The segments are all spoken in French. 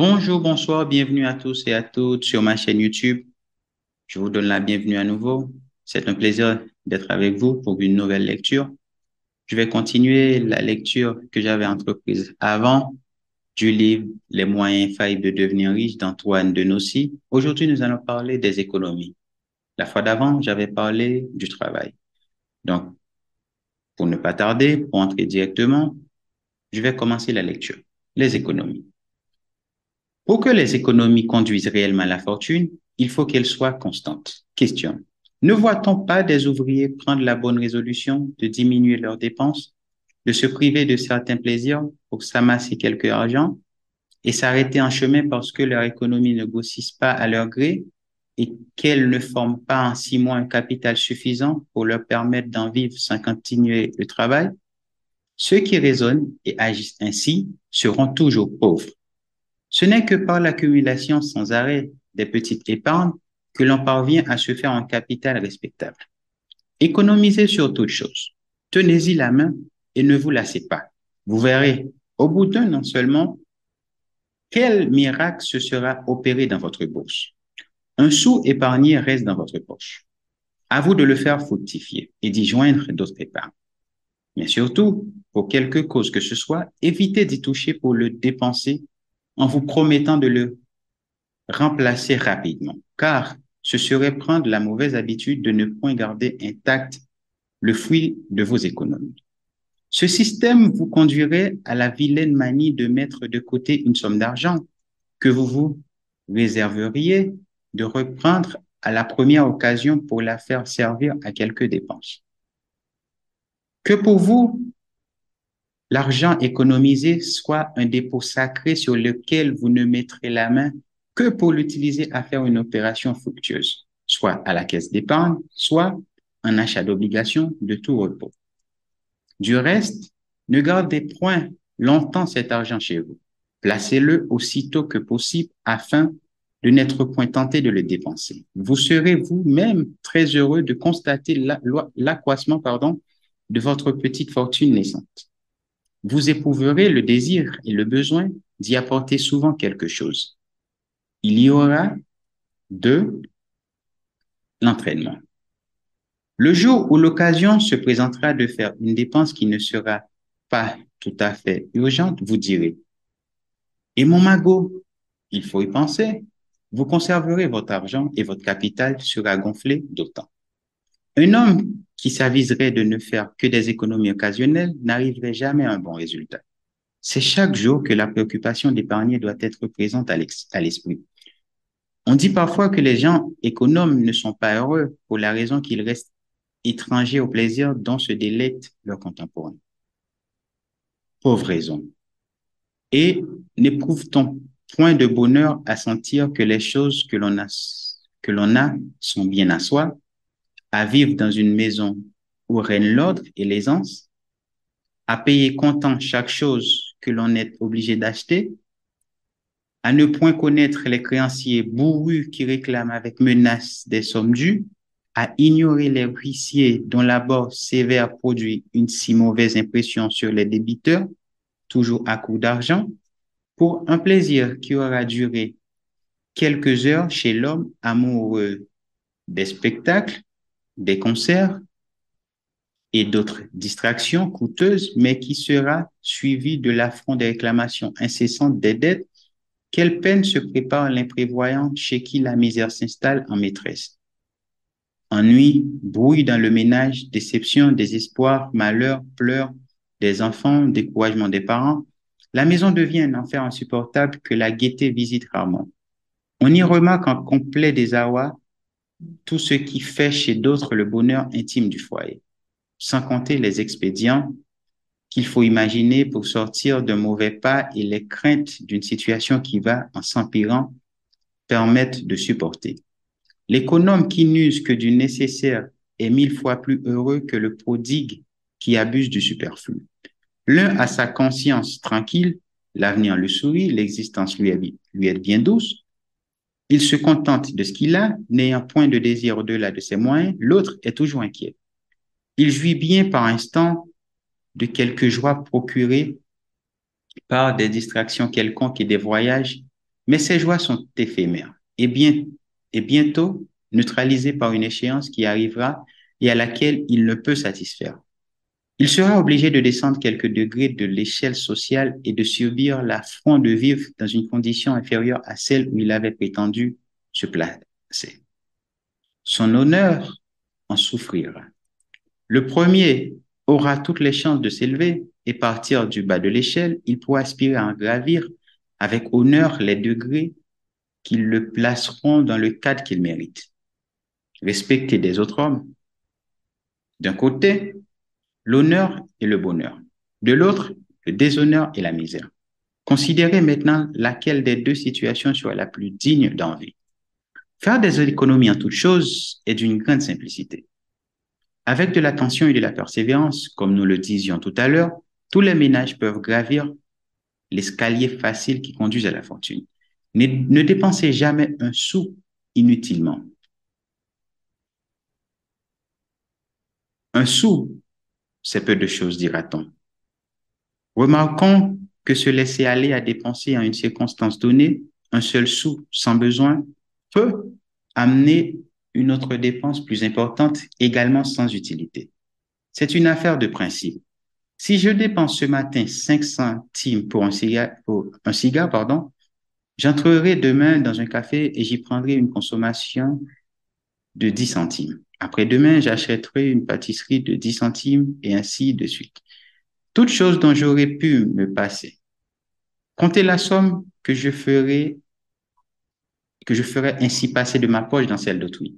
Bonjour, bonsoir, bienvenue à tous et à toutes sur ma chaîne YouTube. Je vous donne la bienvenue à nouveau. C'est un plaisir d'être avec vous pour une nouvelle lecture. Je vais continuer la lecture que j'avais entreprise avant du livre Les moyens infaillibles de devenir riche d'Antoine de Nossi. Aujourd'hui, nous allons parler des économies. La fois d'avant, j'avais parlé du travail. Donc, pour ne pas tarder, pour entrer directement, je vais commencer la lecture. Les économies. Pour que les économies conduisent réellement à la fortune, il faut qu'elles soient constantes. Question. Ne voit-on pas des ouvriers prendre la bonne résolution de diminuer leurs dépenses, de se priver de certains plaisirs pour s'amasser quelque argent et s'arrêter en chemin parce que leur économie ne grossisse pas à leur gré et qu'elles ne forment pas en 6 mois un capital suffisant pour leur permettre d'en vivre sans continuer le travail? Ceux qui raisonnent et agissent ainsi seront toujours pauvres. Ce n'est que par l'accumulation sans arrêt des petites épargnes que l'on parvient à se faire un capital respectable. Économisez sur toute chose. Tenez-y la main et ne vous lassez pas. Vous verrez, au bout d'un an seulement, quel miracle se sera opéré dans votre bourse. Un sou épargné reste dans votre poche. À vous de le faire fructifier et d'y joindre d'autres épargnes. Mais surtout, pour quelque cause que ce soit, évitez d'y toucher pour le dépenser en vous promettant de le remplacer rapidement, car ce serait prendre la mauvaise habitude de ne point garder intact le fruit de vos économies. Ce système vous conduirait à la vilaine manie de mettre de côté une somme d'argent que vous vous réserveriez de reprendre à la première occasion pour la faire servir à quelques dépenses. Que pour vous, l'argent économisé soit un dépôt sacré sur lequel vous ne mettrez la main que pour l'utiliser à faire une opération fructueuse, soit à la caisse d'épargne, soit en achat d'obligations de tout repos. Du reste, ne gardez point longtemps cet argent chez vous. Placez-le aussitôt que possible afin de n'être point tenté de le dépenser. Vous serez vous-même très heureux de constater l'accroissement, de votre petite fortune naissante. Vous éprouverez le désir et le besoin d'y apporter souvent quelque chose. Il y aura de l'entraînement. Le jour où l'occasion se présentera de faire une dépense qui ne sera pas tout à fait urgente, vous direz, et mon magot, il faut y penser. Vous conserverez votre argent et votre capital sera gonflé d'autant. Un homme qui s'aviserait de ne faire que des économies occasionnelles n'arriverait jamais à un bon résultat. C'est chaque jour que la préoccupation d'épargner doit être présente à l'esprit. On dit parfois que les gens économes ne sont pas heureux pour la raison qu'ils restent étrangers au plaisir dont se délectent leurs contemporains. Pauvre raison. Et n'éprouve-t-on point de bonheur à sentir que les choses que l'on a sont bien à soi, à vivre dans une maison où règne l'ordre et l'aisance, à payer comptant chaque chose que l'on est obligé d'acheter, à ne point connaître les créanciers bourrus qui réclament avec menace des sommes dues, à ignorer les huissiers dont l'abord sévère produit une si mauvaise impression sur les débiteurs, toujours à court d'argent, pour un plaisir qui aura duré quelques heures chez l'homme amoureux des spectacles, des concerts et d'autres distractions coûteuses, mais qui sera suivi de l'affront des réclamations incessantes des dettes. Quelle peine se prépare l'imprévoyant chez qui la misère s'installe en maîtresse? Ennui, brouille dans le ménage, déception, désespoir, malheur, pleurs des enfants, découragement des parents. La maison devient un enfer insupportable que la gaieté visite rarement. On y remarque en complet désarroi tout ce qui fait chez d'autres le bonheur intime du foyer, sans compter les expédients qu'il faut imaginer pour sortir d'un mauvais pas et les craintes d'une situation qui va, en s'empirant, permettre de supporter. L'économe qui n'use que du nécessaire est 1000 fois plus heureux que le prodigue qui abuse du superflu. L'un a sa conscience tranquille, l'avenir lui sourit, l'existence lui est bien douce. Il se contente de ce qu'il a, n'ayant point de désir au-delà de ses moyens. L'autre est toujours inquiet. Il jouit bien par instant de quelques joies procurées par des distractions quelconques et des voyages Mais ces joies sont éphémères et bientôt neutralisées par une échéance qui arrivera et à laquelle il ne peut satisfaire. Il sera obligé de descendre quelques degrés de l'échelle sociale et de subir l'affront de vivre dans une condition inférieure à celle où il avait prétendu se placer. Son honneur en souffrira. Le premier aura toutes les chances de s'élever et partir du bas de l'échelle, il pourra aspirer à en gravir avec honneur les degrés qui le placeront dans le cadre qu'il mérite. Respecter des autres hommes. D'un côté, l'honneur et le bonheur. De l'autre, le déshonneur et la misère. Considérez maintenant laquelle des deux situations sera la plus digne d'envie. Faire des économies en toutes choses est d'une grande simplicité. Avec de l'attention et de la persévérance, comme nous le disions tout à l'heure, tous les ménages peuvent gravir l'escalier facile qui conduit à la fortune. Ne dépensez jamais un sou inutilement. Un sou, c'est peu de choses, dira-t-on. Remarquons que se laisser aller à dépenser en une circonstance donnée, un seul sou sans besoin, peut amener une autre dépense plus importante, également sans utilité. C'est une affaire de principe. Si je dépense ce matin 5 centimes pour un cigare, pardon, j'entrerai demain dans un café et j'y prendrai une consommation de 10 centimes. Après-demain, j'achèterai une pâtisserie de 10 centimes et ainsi de suite. Toute chose dont j'aurais pu me passer. Comptez la somme que je ferais ainsi passer de ma poche dans celle d'autrui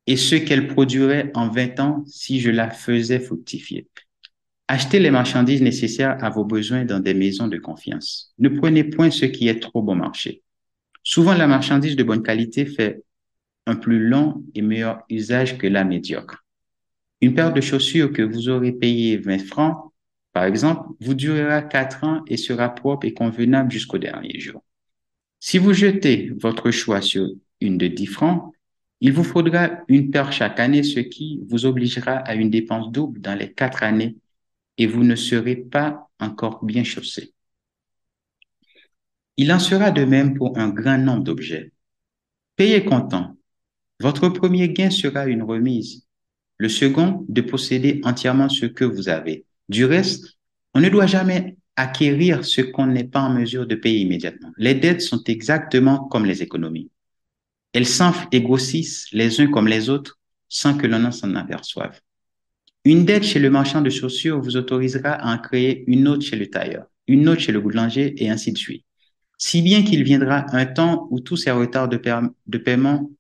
et ce qu'elle produirait en 20 ans si je la faisais fructifier. Achetez les marchandises nécessaires à vos besoins dans des maisons de confiance. Ne prenez point ce qui est trop bon marché. Souvent, la marchandise de bonne qualité fait un plus long et meilleur usage que la médiocre. Une paire de chaussures que vous aurez payé 20 francs, par exemple, vous durera 4 ans et sera propre et convenable jusqu'au dernier jour. Si vous jetez votre choix sur une de 10 francs, il vous faudra une paire chaque année, ce qui vous obligera à une dépense double dans les 4 années et vous ne serez pas encore bien chaussé. Il en sera de même pour un grand nombre d'objets. Payez comptant. Votre premier gain sera une remise. Le second, de posséder entièrement ce que vous avez. Du reste, on ne doit jamais acquérir ce qu'on n'est pas en mesure de payer immédiatement. Les dettes sont exactement comme les économies. Elles s'enflent et grossissent les uns comme les autres sans que l'on s'en aperçoive. Une dette chez le marchand de chaussures vous autorisera à en créer une autre chez le tailleur, une autre chez le boulanger et ainsi de suite. Si bien qu'il viendra un temps où tous ces retards de paiement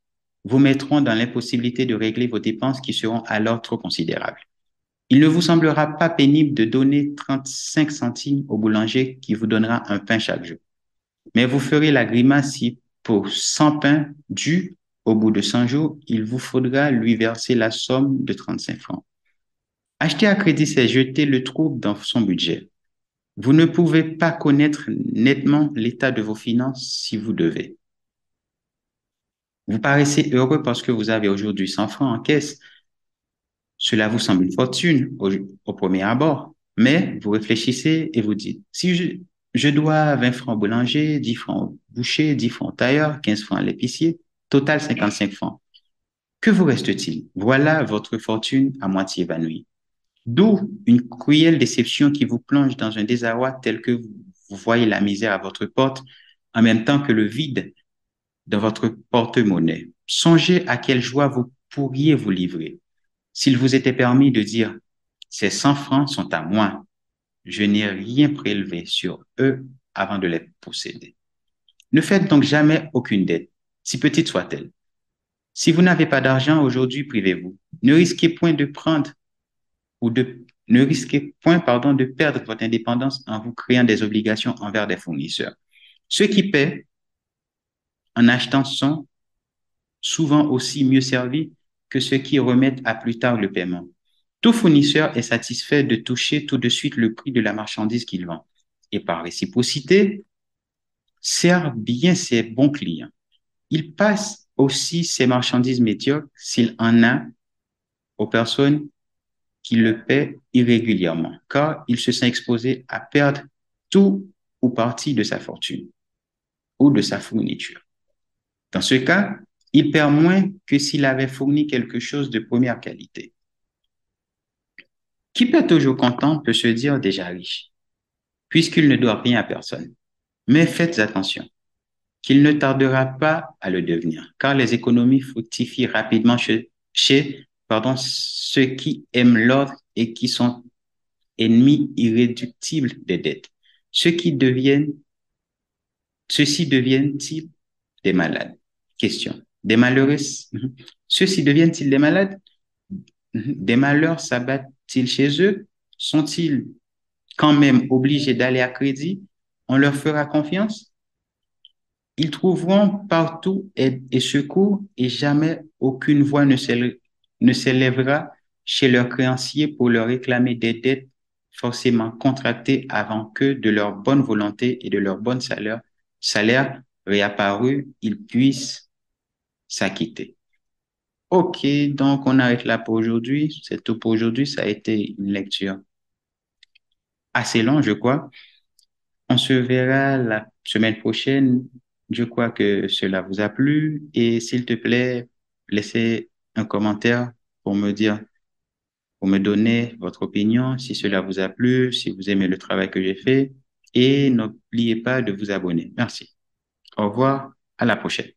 vous mettront dans l'impossibilité de régler vos dépenses qui seront alors trop considérables. Il ne vous semblera pas pénible de donner 35 centimes au boulanger qui vous donnera un pain chaque jour. Mais vous ferez la grimace si, pour 100 pains dus, au bout de 100 jours, il vous faudra lui verser la somme de 35 francs. Acheter à crédit, c'est jeter le trouble dans son budget. Vous ne pouvez pas connaître nettement l'état de vos finances si vous devez. Vous paraissez heureux parce que vous avez aujourd'hui 100 francs en caisse. Cela vous semble une fortune au premier abord, mais vous réfléchissez et vous dites, si je dois 20 francs au boulanger, 10 francs au boucher, 10 francs au tailleur, 15 francs à l'épicier, total 55 francs. Que vous reste-t-il? Voilà votre fortune à moitié évanouie. D'où une cruelle déception qui vous plonge dans un désarroi tel que vous voyez la misère à votre porte en même temps que le vide dans votre porte-monnaie. Songez à quelle joie vous pourriez vous livrer s'il vous était permis de dire, ces 100 francs sont à moi. Je n'ai rien prélevé sur eux avant de les posséder. Ne faites donc jamais aucune dette, si petite soit-elle. Si vous n'avez pas d'argent aujourd'hui, privez-vous. Ne risquez point de prendre ou de ne risquez point, pardon, de perdre votre indépendance en vous créant des obligations envers des fournisseurs. Ceux qui paient en achetant sont souvent aussi mieux servis que ceux qui remettent à plus tard le paiement. Tout fournisseur est satisfait de toucher tout de suite le prix de la marchandise qu'il vend et par réciprocité, sert bien ses bons clients. Il passe aussi ses marchandises médiocres, s'il en a, aux personnes qui le paient irrégulièrement, car il se sent exposé à perdre tout ou partie de sa fortune. ou de sa fourniture. Dans ce cas, il perd moins que s'il avait fourni quelque chose de première qualité. Qui peut toujours content peut se dire déjà riche, puisqu'il ne doit rien à personne. Mais faites attention, qu'il ne tardera pas à le devenir, car les économies fructifient rapidement chez ceux qui aiment l'ordre et qui sont ennemis irréductibles des dettes. Ceux qui deviennent, Ceux-ci deviennent-ils des malades? Question. Des malheureux? Ceux-ci deviennent-ils des malades? Des malheurs s'abattent-ils chez eux? Sont-ils quand même obligés d'aller à crédit? On leur fera confiance? Ils trouveront partout aide et secours et jamais aucune voix ne s'élèvera chez leurs créanciers pour leur réclamer des dettes forcément contractées avant que de leur bonne volonté et de leur bon salaire réapparu, ils puissent s'acquitter. OK, donc on arrête là pour aujourd'hui. C'est tout pour aujourd'hui. Ça a été une lecture assez longue, je crois. On se verra la semaine prochaine. Je crois que cela vous a plu et s'il te plaît, laissez un commentaire pour me dire, pour me donner votre opinion, si cela vous a plu, si vous aimez le travail que j'ai fait et n'oubliez pas de vous abonner. Merci. Au revoir. À la prochaine.